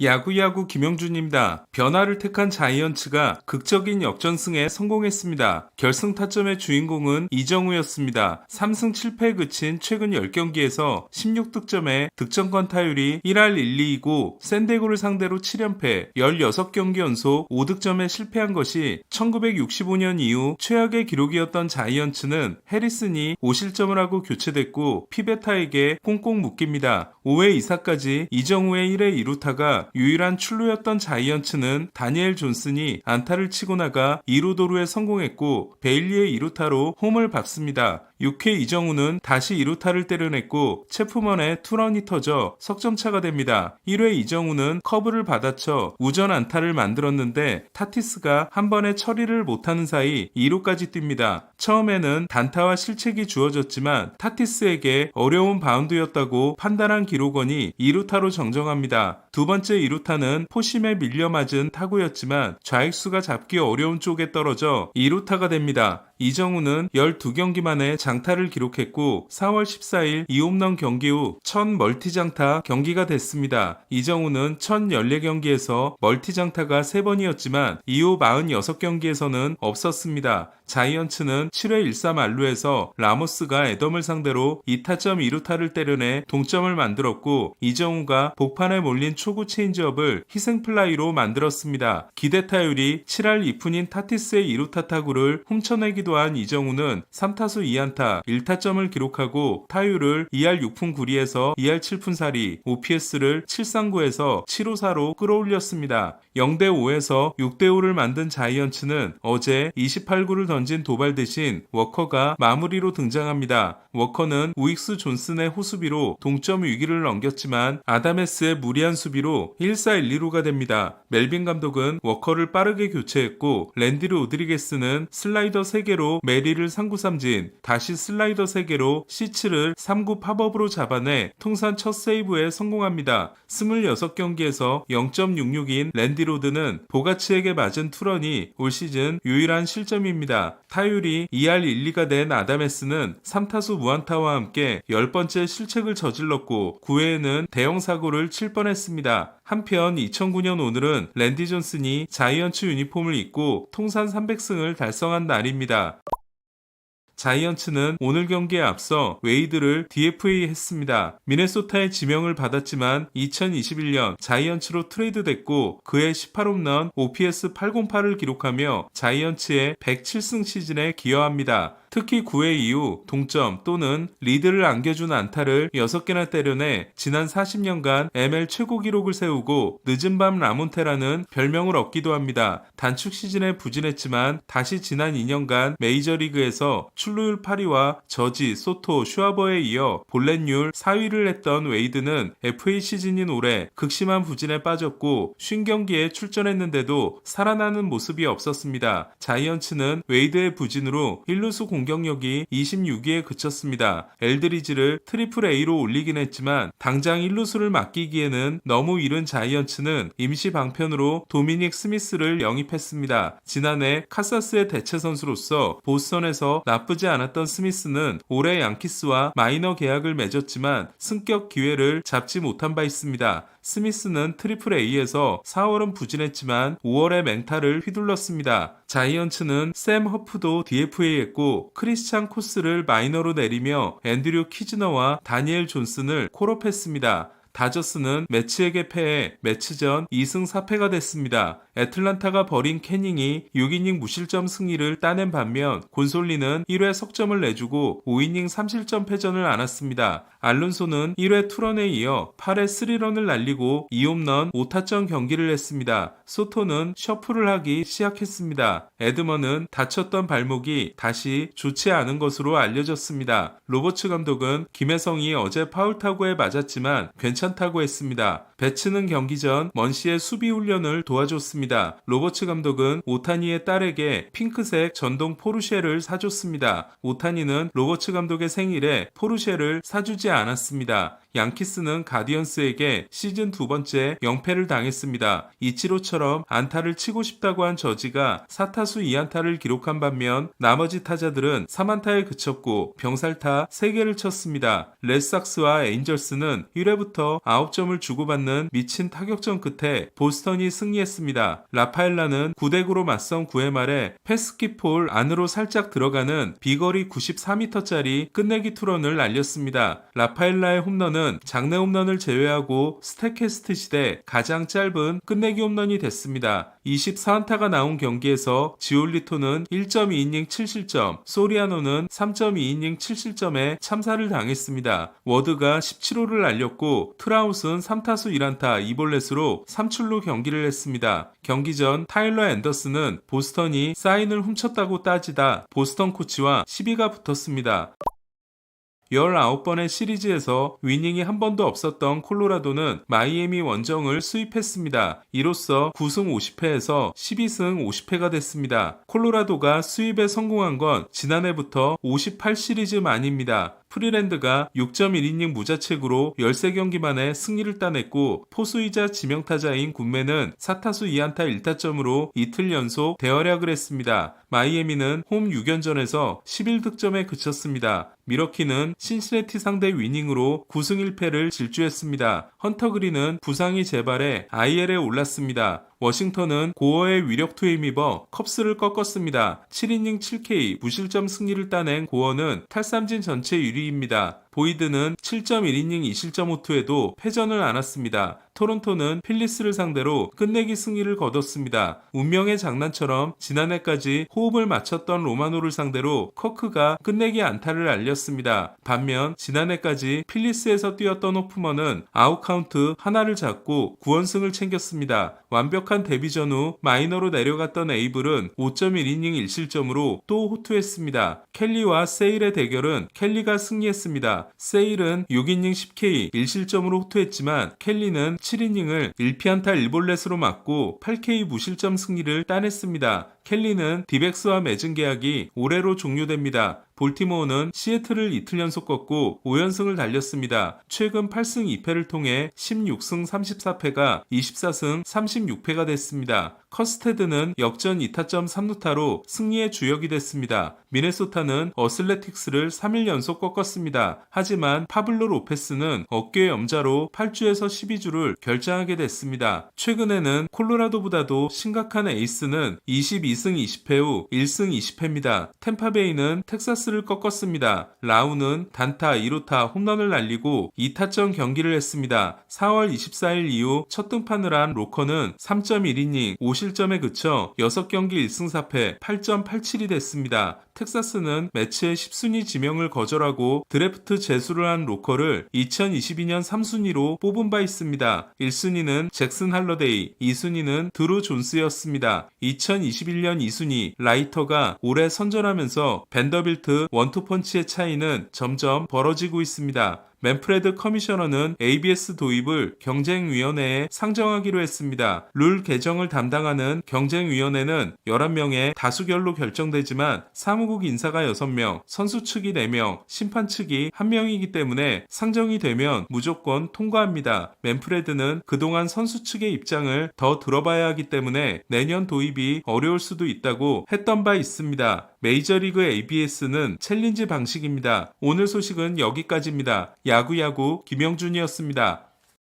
야구야구 김영준입니다. 변화를 택한 자이언츠가 극적인 역전승에 성공했습니다. 결승 타점의 주인공은 이정우였습니다. 3승 7패에 그친 최근 10경기에서 16득점에 득점권 타율이 1할 1리이고 샌디에고를 상대로 7연패, 16경기 연속 5득점에 실패한 것이 1965년 이후 최악의 기록이었던 자이언츠는 해리슨이 5실점을 하고 교체됐고 피베타에게 꽁꽁 묶입니다. 5회 2사까지 이정우의 1회 2루타가 유일한 출루였던 자이언츠는 다니엘 존슨이 안타를 치고 나가 2루 도루에 성공했고 베일리의 2루타로 홈을 밟습니다. 6회 이정우는 다시 2루타를 때려냈고 체프먼의 투런이 터져 석점차가 됩니다. 1회 이정우는 커브를 받아쳐 우전 안타를 만들었는데 타티스가 한 번에 처리를 못하는 사이 2루까지 뜁니다. 처음에는 단타와 실책이 주어졌지만 타티스에게 어려운 바운드였다고 판단한 기록원이 2루타로 정정합니다. 두 번째 2루타는 포심에 밀려 맞은 타구였지만 좌익수가 잡기 어려운 쪽에 떨어져 2루타가 됩니다. 이정우는 12경기 만에 장타를 기록했고 4월 14일 2홈런 경기 후 첫 멀티장타 경기가 됐습니다. 이정우는 첫 14경기에서 멀티장타가 3번이었지만 이후 46경기에서는 없었습니다. 자이언츠는 7회 1사 만루에서 라모스가 애덤을 상대로 2타점 2루타를 때려내 동점을 만들었고 이정우가 복판에 몰린 초구 체인지업을 희생플라이로 만들었습니다. 기대 타율이 7할 2푼인 타티스의 2루타 타구를 훔쳐내기도 한 이정우는 3타수 2안타 1타점을 기록하고 타율을 2할 6푼 9리에서 2할 7푼 4리, OPS를 739에서 754로 끌어올렸습니다. 0대5에서 6대5를 만든 자이언츠는 어제 28구를 던진 도발 대신 워커가 마무리로 등장합니다. 워커는 우익수 존슨의 호수비로 동점 위기를 넘겼지만 아다메스의 무리한 수비로 1사 1, 2루가 됩니다. 멜빈 감독은 워커를 빠르게 교체했고 랜디 로드리게스는 슬라이더 3개로 메리를 3구 삼진, 다시 슬라이더 3개로 시츠를 3구 팝업으로 잡아내 통산 첫 세이브에 성공합니다. 26경기에서 0.66인 랜디 로드는 보가치에게 맞은 투런이 올 시즌 유일한 실점입니다. 타율이 2할 1, 2가 된 아다메스는 3타수 무안타와 함께 10번째 실책을 저질렀고 9회에는 대형 사고를 칠 뻔했습니다. 한편 2009년 오늘은 랜디 존슨이 자이언츠 유니폼을 입고 통산 300승을 달성한 날입니다. 자이언츠는 오늘 경기에 앞서 웨이드를 DFA 했습니다. 미네소타의 지명을 받았지만 2021년 자이언츠로 트레이드됐고 그의 18홈런 OPS 808을 기록하며 자이언츠의 107승 시즌에 기여합니다. 특히 9회 이후 동점 또는 리드를 안겨준 안타를 6개나 때려내 지난 40년간 ML 최고 기록을 세우고 늦은 밤 라몬테라는 별명을 얻기도 합니다. 단축 시즌에 부진했지만 다시 지난 2년간 메이저리그에서 출루율 8위와 저지, 소토, 슈아버에 이어 볼넷률 4위를 했던 웨이드는 FA 시즌인 올해 극심한 부진에 빠졌고 50경기에 출전했는데도 살아나는 모습이 없었습니다. 자이언츠는 웨이드의 부진으로 1루수 공격력이 26위에 그쳤습니다. 엘드리지를 트리플 A로 올리긴 했지만 당장 1루수를 맡기기에는 너무 이른 자이언츠는 임시 방편으로 도미닉 스미스를 영입했습니다. 지난해 카사스의 대체 선수로서 보스턴에서 나쁘지 않았던 스미스는 올해 양키스와 마이너 계약을 맺었지만 승격 기회를 잡지 못한 바 있습니다. 스미스는 트리플 A에서 4월은 부진했지만 5월에 맹타를 휘둘렀습니다. 자이언츠는 샘 허프도 DFA했고 크리스찬 코스를 마이너로 내리며 앤드류 키즈너와 다니엘 존슨을 콜업했습니다. 다저스는 매치에게 패해 매치 전 2승 4패가 됐습니다. 애틀란타가 벌인 캐닝이 6이닝 무실점 승리를 따낸 반면 곤솔리는 1회 석점을 내주고 5이닝 3실점 패전을 안았습니다. 알론소는 1회 투런에 이어 8회 3런을 날리고 2홈런 5타점 경기를 했습니다. 소토는 셔플을 하기 시작했습니다. 에드먼은 다쳤던 발목이 다시 좋지 않은 것으로 알려졌습니다. 로버츠 감독은 김혜성이 어제 파울 타구에 맞았지만 괜찮다고 했습니다. 배츠는 경기 전 먼시의 수비 훈련을 도와줬습니다. 로버츠 감독은 오타니의 딸에게 핑크색 전동 포르쉐를 사줬습니다. 오타니는 로버츠 감독의 생일에 포르쉐를 사주지 않았습니다. 양키스는 가디언스에게 시즌 두 번째 0패를 당했습니다. 이치로처럼 안타를 치고 싶다고 한 저지가 4타수 2안타를 기록한 반면 나머지 타자들은 3안타에 그쳤고 병살타 3개를 쳤습니다. 레드삭스와 에인절스는 1회부터 9점을 주고받는 미친 타격전 끝에 보스턴이 승리했습니다. 라파엘라는 9대9로 맞선 9회 말에 패스키폴 안으로 살짝 들어가는 비거리 94m짜리 끝내기 투런을 날렸습니다. 라파엘라의 홈런은 장내 홈런을 제외하고 스태캐스트 시대 가장 짧은 끝내기 홈런이 됐습니다. 24안타가 나온 경기에서 지올리토는 1.2이닝 7실점, 소리아노는 3.2이닝 7실점에 참사를 당했습니다. 워드가 17호를 날렸고 트라웃은 3타수 1안타 2볼넷으로 3출루 경기를 했습니다. 경기 전 타일러 앤더슨은 보스턴이 사인을 훔쳤다고 따지다 보스턴 코치와 시비가 붙었습니다. 19번의 시리즈에서 위닝이 한 번도 없었던 콜로라도는 마이애미 원정을 수입했습니다. 이로써 9승 50패에서 12승 50패가 됐습니다. 콜로라도가 수입에 성공한 건 지난해부터 58시리즈 만입니다. 프리랜드가 6.1이닝 무자책으로 13경기 만에 승리를 따냈고 포수이자 지명타자인 군매는 4타수 2안타 1타점으로 이틀 연속 대활약을 했습니다. 마이애미는 홈 6연전에서 11득점에 그쳤습니다. 미러키는 신시내티 상대 위닝으로 9승 1패를 질주했습니다. 헌터 그린은 부상이 재발해 IL에 올랐습니다. 워싱턴은 고어의 위력투에 힘입어 컵스를 꺾었습니다. 7이닝 7K 무실점 승리를 따낸 고어는 탈삼진 전체 1위입니다. 보이드는 7.1이닝 2실점 호투에도 패전을 안았습니다. 토론토는 필리스를 상대로 끝내기 승리를 거뒀습니다. 운명의 장난처럼 지난해까지 호흡을 맞췄던 로마노를 상대로 커크가 끝내기 안타를 날렸습니다. 반면 지난해까지 필리스에서 뛰었던 호프먼은 아웃카운트 하나를 잡고 9원승을 챙겼습니다. 완벽한 데뷔 전후 마이너로 내려갔던 에이블은 5.1이닝 1실점으로 또 호투했습니다. 켈리와 세일의 대결은 켈리가 승리했습니다. 세일은 6이닝 10K 1실점으로 호투했지만 켈리는 7이닝을 1피안타 1볼넷으로 맞고 8K 무실점 승리를 따냈습니다. 켈리는 디백스와 맺은 계약이 올해로 종료됩니다. 볼티모어는 시애틀을 이틀 연속 꺾고 5연승을 달렸습니다. 최근 8승 2패를 통해 16승 34패가 24승 36패가 됐습니다. 커스테드는 역전 2타점 3루타로 승리의 주역이 됐습니다. 미네소타는 어슬레틱스를 3일 연속 꺾었습니다. 하지만 파블로 로페스는 어깨 염자로 8주에서 12주를 결장하게 됐습니다. 최근에는 콜로라도보다도 심각한 에이스는 22승 20패 후 1승 20패입니다. 템파베이는 텍사스를 꺾었습니다. 라우는 단타 2루타 홈런을 날리고 2타점 경기를 했습니다. 4월 24일 이후 첫 등판을 한 로커는 3.1이닝 5실점에 그쳐 6경기 1승 4패 8.87이 됐습니다. 텍사스는 매치의 10순위 지명을 거절하고 드래프트 제수를 한 로커를 2022년 3순위로 뽑은 바 있습니다. 1순위는 잭슨 할러데이, 2순위는 드루 존스였습니다. 2021년 2순위 라이터가 올해 선전하면서 벤더빌트 원투펀치의 차이는 점점 벌어지고 있습니다. 맨프레드 커미셔너는 ABS 도입을 경쟁위원회에 상정하기로 했습니다. 룰 개정을 담당하는 경쟁위원회는 11명의 다수결로 결정되지만 사무국 인사가 6명, 선수 측이 4명, 심판 측이 1명이기 때문에 상정이 되면 무조건 통과합니다. 맨프레드는 그동안 선수 측의 입장을 더 들어봐야 하기 때문에 내년 도입이 어려울 수도 있다고 했던 바 있습니다. 메이저리그 ABS는 챌린지 방식입니다. 오늘 소식은 여기까지입니다. 야구야구 김영준이었습니다.